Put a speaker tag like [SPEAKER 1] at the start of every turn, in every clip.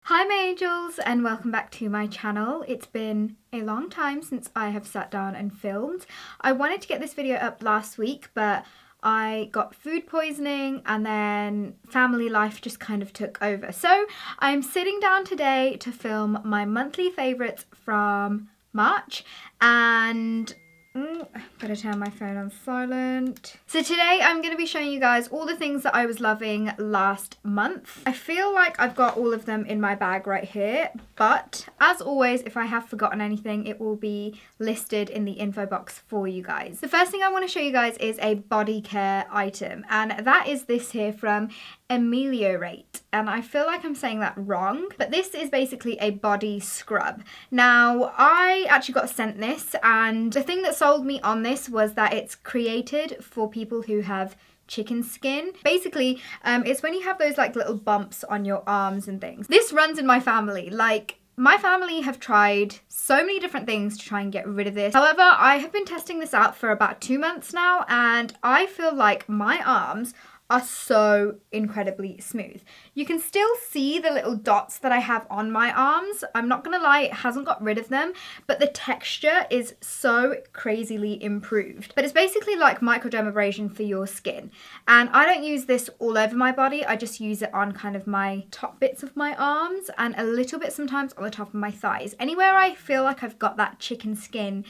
[SPEAKER 1] Hi my angels and welcome back to my channel. It's been a long time since I have sat down and filmed. I wanted to get this video up last week but I got food poisoning and then family life just kind of took over. So I'm sitting down today to film my monthly favourites from March and I'm gonna turn my phone on silent. So today I'm gonna be showing you guys all the things that I was loving last month. I feel like I've got all of them in my bag right here, but as always, if I have forgotten anything, it will be listed in the info box for you guys. The first thing I want to show you guys is a body care item, and that is this here from Ameliorate, and I feel like I'm saying that wrong, but this is basically a body scrub. Now I actually got sent this, and the thing that sold me on this was that it's created for people who have chicken skin. Basically it's when you have those like little bumps on your arms and things. This runs in my family. Like, my family have tried so many different things to try and get rid of this. However, I have been testing this out for about 2 months now, and I feel like my arms are so incredibly smooth. You can still see the little dots that I have on my arms. I'm not gonna lie, it hasn't got rid of them, but the texture is so crazily improved. But it's basically like microdermabrasion for your skin. And I don't use this all over my body, I just use it on kind of my top bits of my arms and a little bit sometimes on the top of my thighs. Anywhere I feel like I've got that chicken skin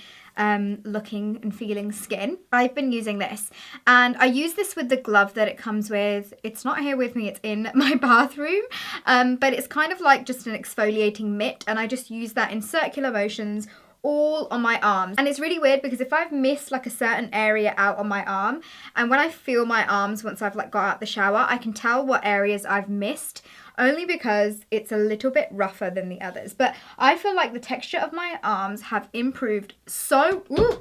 [SPEAKER 1] looking and feeling skin, I've been using this, and I use this with the glove that it comes with. It's not here with me, it's in my bathroom, but it's kind of like just an exfoliating mitt, and I just use that in circular motions all on my arms. And it's really weird because if I've missed like a certain area out on my arm, and when I feel my arms once I've like got out the shower, I can tell what areas I've missed, only because it's a little bit rougher than the others. But I feel like the texture of my arms have improved so... Ooh.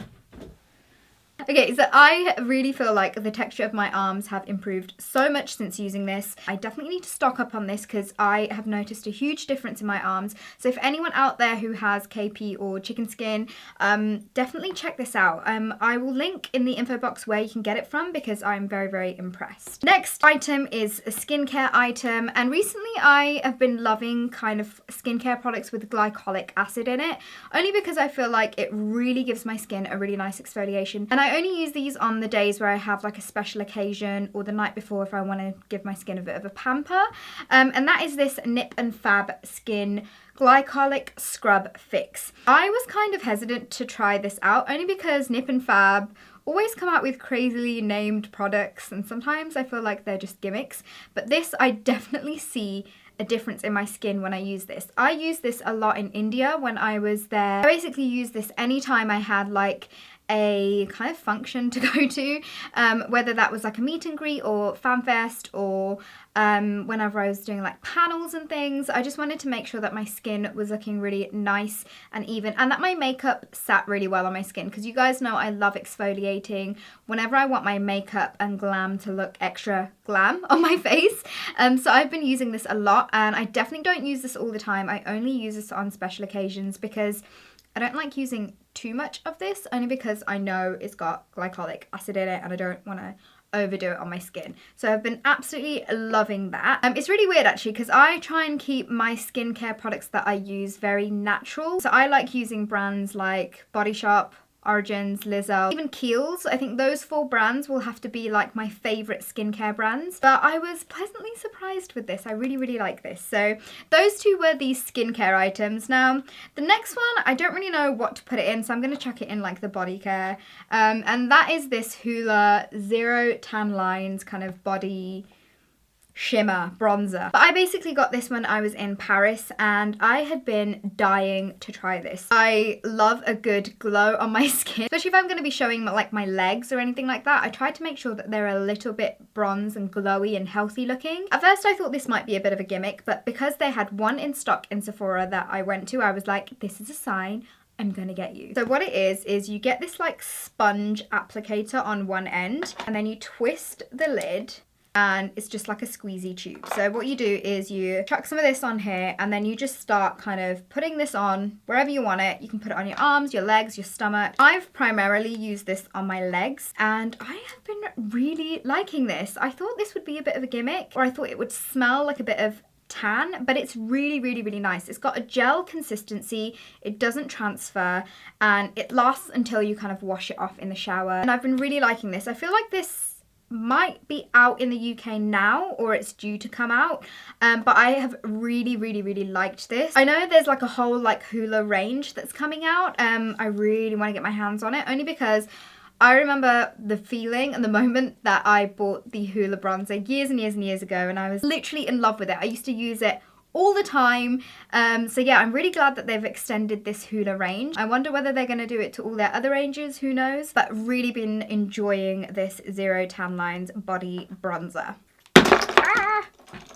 [SPEAKER 1] Okay, so I really feel like the texture of my arms have improved so much since using this. I definitely need to stock up on this because I have noticed a huge difference in my arms. So if anyone out there who has KP or chicken skin, definitely check this out. I will link in the info box where you can get it from because I'm very, very impressed. Next item is a skincare item, and recently I have been loving kind of skincare products with glycolic acid in it, only because I feel like it really gives my skin a really nice exfoliation. And I only use these on the days where I have like a special occasion or the night before if I want to give my skin a bit of a pamper. And that is this Nip and Fab Skin Glycolic Scrub Fix. I was kind of hesitant to try this out only because Nip and Fab always come out with crazily named products, and sometimes I feel like they're just gimmicks, but this I definitely see a difference in my skin when I use this. I used this a lot in India when I was there. I basically used this anytime I had like a kind of function to go to, whether that was like a meet and greet or fan fest or whenever I was doing like panels and things. I just wanted to make sure that my skin was looking really nice and even, and that my makeup sat really well on my skin, because you guys know I love exfoliating whenever I want my makeup and glam to look extra glam on my face. So I've been using this a lot, and I definitely don't use this all the time. I only use this on special occasions because I don't like using too much of this, only because I know it's got glycolic acid in it and I don't want to overdo it on my skin. So I've been absolutely loving that. It's really weird actually because I try and keep my skincare products that I use very natural. So I like using brands like Body Shop, Origins, Lizzo, even Kiehl's. I think those 4 brands will have to be like my favourite skincare brands. But I was pleasantly surprised with this. I really, really like this. So those 2 were these skincare items. Now, the next one, I don't really know what to put it in, so I'm going to chuck it in like the body care. And that is this Hoola Zero Tanlines kind of body shimmer bronzer. But I basically got this when I was in Paris, and I had been dying to try this. I love a good glow on my skin, especially if I'm going to be showing like my legs or anything like that. I try to make sure that they're a little bit bronze and glowy and healthy looking. At first I thought this might be a bit of a gimmick, but because they had one in stock in Sephora that I went to, I was like, this is a sign I'm gonna get you. So what it is you get this like sponge applicator on one end, and then you twist the lid, and it's just like a squeezy tube. So what you do is you chuck some of this on here, and then you just start kind of putting this on wherever you want it. You can put it on your arms, your legs, your stomach. I've primarily used this on my legs, and I have been really liking this. I thought this would be a bit of a gimmick, or I thought it would smell like a bit of tan, but it's really, really, really nice. It's got a gel consistency, it doesn't transfer, and it lasts until you kind of wash it off in the shower. And I've been really liking this. I feel like this might be out in the UK now, or it's due to come out, but I have really, really, really liked this. I know there's like a whole like Hoola range that's coming out. I really want to get my hands on it, only because I remember the feeling and the moment that I bought the Hoola bronzer years and years and years ago, and I was literally in love with it. I used to use it all the time. So yeah, I'm really glad that they've extended this Hoola range. I wonder whether they're going to do it to all their other ranges, who knows, but really been enjoying this Zero Tanlines body bronzer.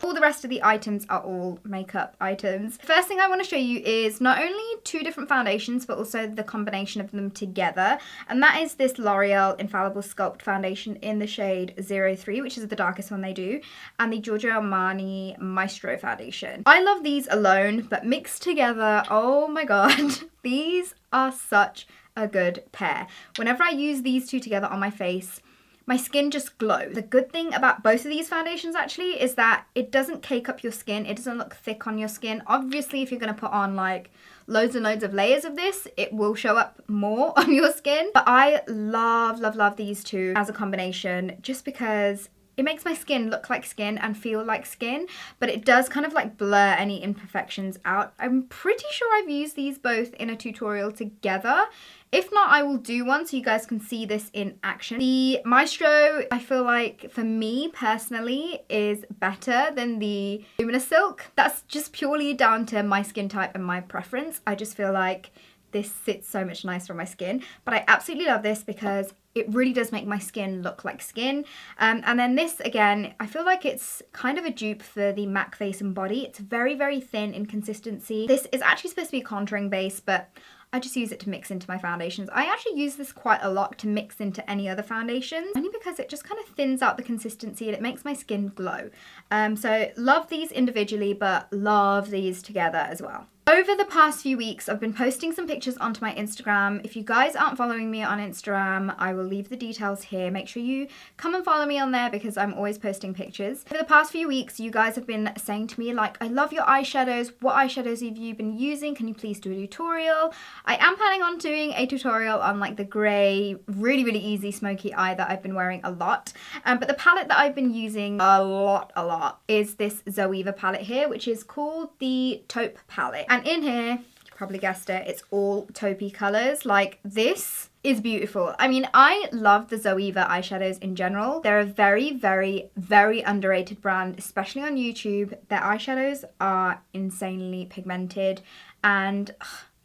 [SPEAKER 1] All the rest of the items are all makeup items. First thing I want to show you is not only two different foundations, but also the combination of them together. And that is this L'Oreal Infallible Sculpt foundation in the shade 03, which is the darkest one they do, and the Giorgio Armani Maestro foundation. I love these alone, but mixed together, oh my god, these are such a good pair. Whenever I use these two together on my face, my skin just glows. The good thing about both of these foundations actually is that it doesn't cake up your skin. It doesn't look thick on your skin. Obviously, if you're going to put on like loads and loads of layers of this, it will show up more on your skin. But I love, love, love these two as a combination just because it makes my skin look like skin and feel like skin, but it does kind of like blur any imperfections out. I'm pretty sure I've used these both in a tutorial together. If not, I will do one so you guys can see this in action. The Maestro, I feel like for me personally, is better than the Luminous Silk. That's just purely down to my skin type and my preference. I just feel like this sits so much nicer on my skin, but I absolutely love this because it really does make my skin look like skin. And then this, again, I feel like it's kind of a dupe for the MAC Face and Body. It's very, very thin in consistency. This is actually supposed to be contouring base, but I just use it to mix into my foundations. I actually use this quite a lot to mix into any other foundations, only because it just kind of thins out the consistency and it makes my skin glow. So love these individually, but love these together as well. Over the past few weeks, I've been posting some pictures onto my Instagram. If you guys aren't following me on Instagram, I will leave the details here. Make sure you come and follow me on there because I'm always posting pictures. For the past few weeks, you guys have been saying to me, like, I love your eyeshadows. What eyeshadows have you been using? Can you please do a tutorial? I am planning on doing a tutorial on like the grey, really, really easy smoky eye that I've been wearing a lot. But the palette that I've been using a lot is this Zoeva palette here, which is called the Taupe palette. And in here, you probably guessed it, it's all taupey colours. Like, this is beautiful. I mean, I love the Zoeva eyeshadows in general. They're a very, very, very underrated brand, especially on YouTube. Their eyeshadows are insanely pigmented, and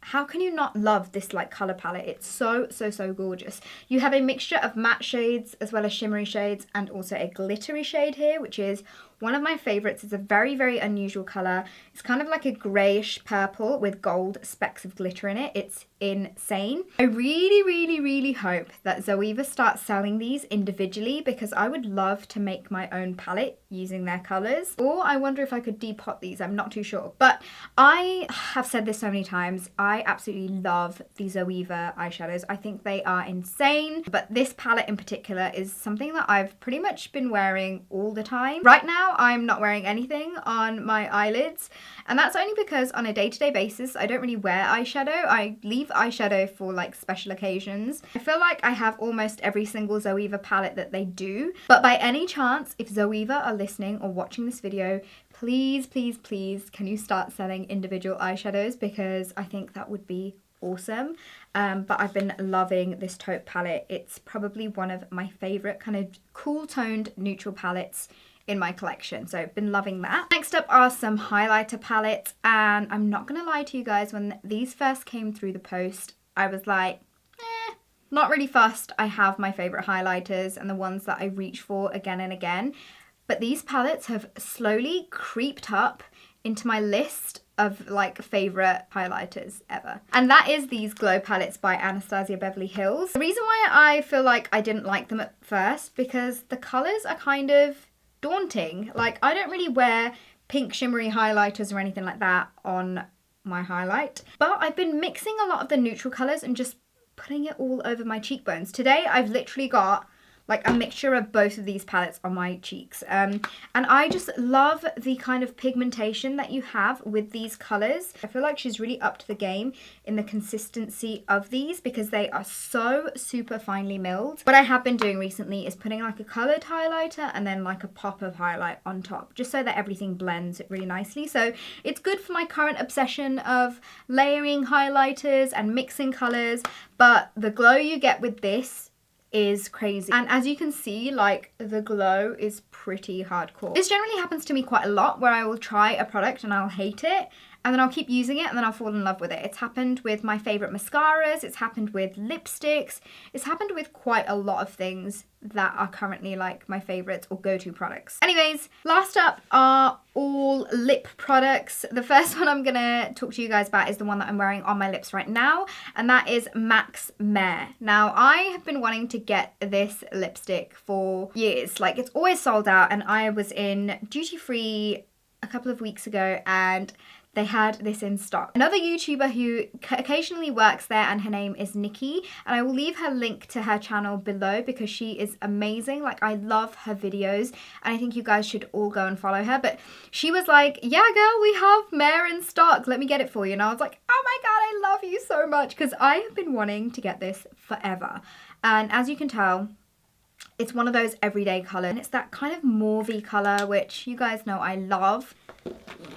[SPEAKER 1] how can you not love this like colour palette? It's so, so, so gorgeous. You have a mixture of matte shades as well as shimmery shades, and also a glittery shade here, which is one of my favourites. It's a very, very unusual colour. It's kind of like a greyish purple with gold specks of glitter in it. It's insane. I really, really, really hope that Zoeva starts selling these individually, because I would love to make my own palette using their colours. Or I wonder if I could depot these, I'm not too sure. But I have said this so many times, I absolutely love the Zoeva eyeshadows. I think they are insane. But this palette in particular is something that I've pretty much been wearing all the time. Right now, I'm not wearing anything on my eyelids, and that's only because on a day-to-day basis I don't really wear eyeshadow. I leave eyeshadow for like special occasions. I feel like I have almost every single Zoeva palette that they do, but by any chance, if Zoeva are listening or watching this video, please, please, please, can you start selling individual eyeshadows, because I think that would be awesome. But I've been loving this Taupe palette. It's probably one of my favourite kind of cool toned neutral palettes in my collection, so I've been loving that. Next up are some highlighter palettes, and I'm not gonna lie to you guys, when these first came through the post, I was like, not really fussed. I have my favourite highlighters and the ones that I reach for again and again, but these palettes have slowly creeped up into my list of like favourite highlighters ever. And that is these Glow Palettes by Anastasia Beverly Hills. The reason why I feel like I didn't like them at first, because the colours are kind of daunting. Like, I don't really wear pink shimmery highlighters or anything like that on my highlight, but I've been mixing a lot of the neutral colours and just putting it all over my cheekbones. Today I've literally got like a mixture of both of these palettes on my cheeks. And I just love the kind of pigmentation that you have with these colours. I feel like she's really upped the game in the consistency of these because they are so super finely milled. What I have been doing recently is putting like a coloured highlighter and then like a pop of highlight on top, just so that everything blends really nicely. So it's good for my current obsession of layering highlighters and mixing colours, but the glow you get with this is crazy. And as you can see, like, the glow is pretty hardcore. This generally happens to me quite a lot, where I will try a product and I'll hate it, and then I'll keep using it and then I'll fall in love with it. It's happened with my favourite mascaras, it's happened with lipsticks, it's happened with quite a lot of things that are currently like my favourites or go-to products. Anyways, last up are all lip products. The first one I'm gonna talk to you guys about is the one that I'm wearing on my lips right now, and that is MAC's Mehr. Now, I have been wanting to get this lipstick for years. Like, it's always sold out, and I was in duty free a couple of weeks ago and they had this in stock. Another YouTuber who occasionally works there, and her name is Nikki, and I will leave her link to her channel below because she is amazing. Like, I love her videos and I think you guys should all go and follow her. But she was like, yeah girl, we have Mehr in stock, let me get it for you. And I was like, oh my god, I love you so much, because I have been wanting to get this forever. And as you can tell, it's one of those everyday colours, and it's that kind of mauvey colour, which you guys know I love.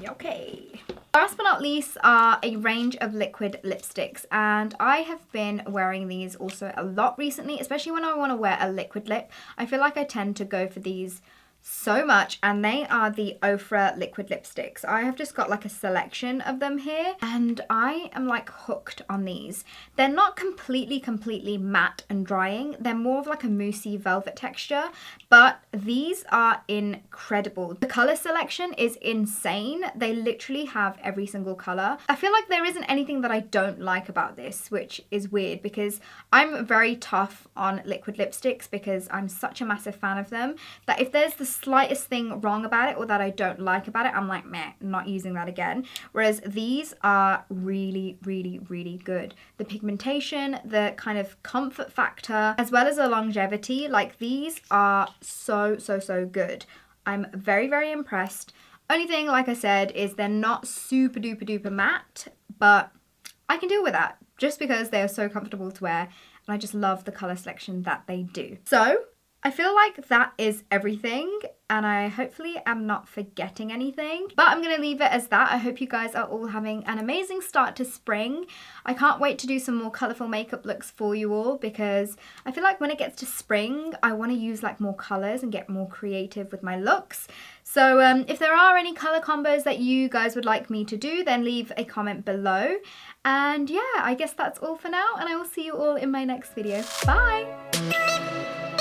[SPEAKER 1] Okay. Last but not least are a range of liquid lipsticks, and I have been wearing these also a lot recently, especially when I want to wear a liquid lip. I feel like I tend to go for these so much, and they are the Ofra liquid lipsticks. I have just got like a selection of them here, and I am like hooked on these. They're not completely matte and drying, they're more of like a moussey velvet texture, but these are incredible. The color selection is insane. They literally have every single color. I feel like there isn't anything that I don't like about this, which is weird because I'm very tough on liquid lipsticks because I'm such a massive fan of them, that if there's the slightest thing wrong about it or that I don't like about it, I'm like, meh, not using that again. Whereas these are really good. The pigmentation, the kind of comfort factor, as well as the longevity, like, these are so good. I'm very impressed. Only thing, like I said, is they're not super duper matte, but I can deal with that just because they are so comfortable to wear, and I just love the color selection that they do. So I feel like that is everything, and I hopefully am not forgetting anything, but I'm going to leave it as that. I hope you guys are all having an amazing start to spring. I can't wait to do some more colourful makeup looks for you all, because I feel like when it gets to spring, I want to use like more colours and get more creative with my looks. So if there are any colour combos that you guys would like me to do, then leave a comment below. And yeah, I guess that's all for now, and I will see you all in my next video. Bye!